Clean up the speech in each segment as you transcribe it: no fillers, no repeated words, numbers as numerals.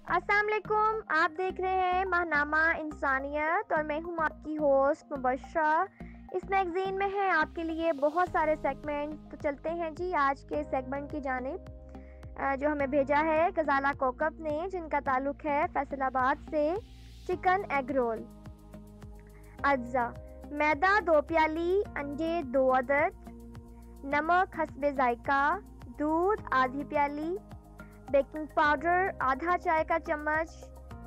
अस्सलाम वालेकुम। आप देख रहे हैं महनामा इंसानियत और मैं हूं आपकी होस्ट मुबशरा। इस मैगज़ीन में है आपके लिए बहुत सारे सेगमेंट। तो चलते हैं जी आज के सेगमेंट की जानिब, जो हमें भेजा है गजाला कोकब ने, जिनका ताल्लुक है फैसलाबाद से। Chicken egg roll. अज्जा: मैदा 2 प्याली, अंडे 2 अदद, नमक हस्बे जायका, दूध आधी प्याली, बेकिंग पाउडर आधा चाय का चम्मच,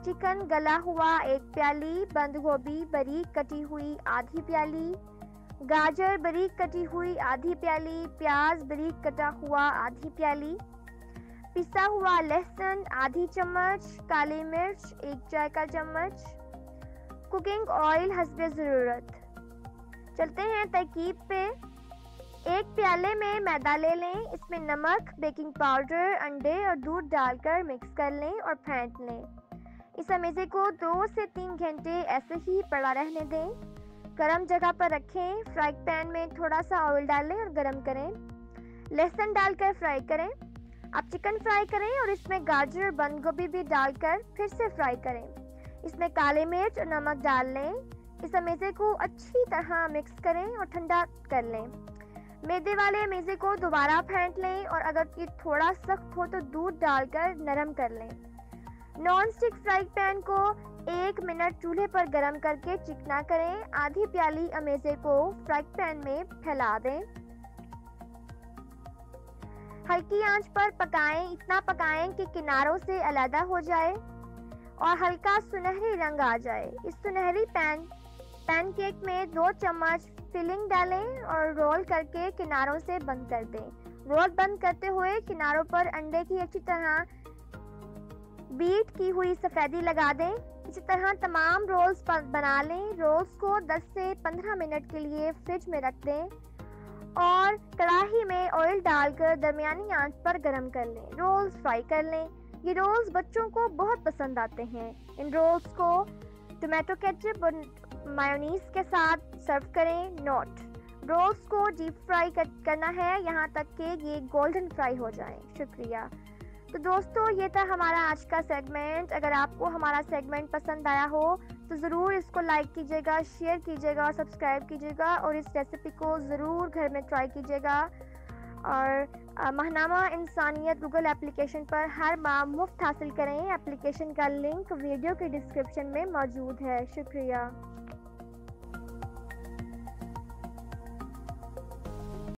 चिकन गला हुआ 1 प्याली, बंद गोभी बारीक कटी हुई आधी प्याली, गाजर बारीक कटी हुई आधी प्याली, प्याज बारीक कटा हुआ आधी प्याली, पिसा हुआ लहसुन आधी चम्मच, काली मिर्च 1 चाय का चम्मच, कुकिंग ऑयल हस्बे ज़रूरत। चलते हैं तरकीब पे। 1 प्याले में मैदा ले लें, इसमें नमक, बेकिंग पाउडर, अंडे और दूध डालकर मिक्स कर लें और फेंट लें। इस अमेज़े को 2 से 3 घंटे ऐसे ही पड़ा रहने दें। गरम जगह पर रखें। फ्राई पैन में थोड़ा सा ऑयल डालें और गरम करें। लहसुन डालकर फ्राई करें। अब चिकन फ्राई करें और इसमें गाजर और बंद गोभी भी डालकर फिर से फ्राई करें। इसमें काली मिर्च और नमक डाल लें। इस अमेज़े को अच्छी तरह मिक्स करें और ठंडा कर लें। मैदे वाले अमेज़े को दोबारा फेंट लें और अगर ये थोड़ा सख्त हो तो दूध डालकर नरम कर लें। नॉन स्टिक फ्राई पैन को 1 मिनट चूल्हे पर गरम करके चिकना करें। आधी प्याली अमेज़े को फ्राई पैन में फैला दें। हल्की आंच पर पकाएं, इतना पकाएं कि किनारों से अलग हो जाए और हल्का सुनहरी रंग आ जाए। इस सुनहरी पैनकेक में 2 चम्मच फिलिंग डालें और रोल करके किनारों से बंद कर दें। रोल बंद करते हुए किनारों पर अंडे की अच्छी तरह बीट की हुई सफ़ेदी लगा दें। इसी तरह तमाम रोल्स बना लें। रोल्स को 10 से 15 मिनट के लिए फ्रिज में रख दें और कढ़ाई में ऑयल डालकर दरमियानी आंच पर गरम कर लें। रोल्स फ्राई कर लें। ये रोल्स बच्चों को बहुत पसंद आते हैं। इन रोल्स को टोमेटो केचप और मायोनीज के साथ सर्व करें। नोट: रोल्स को डीप फ्राई करना है, यहाँ तक कि ये गोल्डन फ्राई हो जाएं। शुक्रिया। तो दोस्तों, ये था हमारा आज का सेगमेंट। अगर आपको हमारा सेगमेंट पसंद आया हो तो ज़रूर इसको लाइक कीजिएगा, शेयर कीजिएगा और सब्सक्राइब कीजिएगा और इस रेसिपी को ज़रूर घर में ट्राई कीजिएगा। और महनामा इंसानियत गूगल एप्लीकेशन पर हर माह मुफ्त हासिल करें। एप्लीकेशन का लिंक वीडियो के डिस्क्रिप्शन में मौजूद है। शुक्रिया।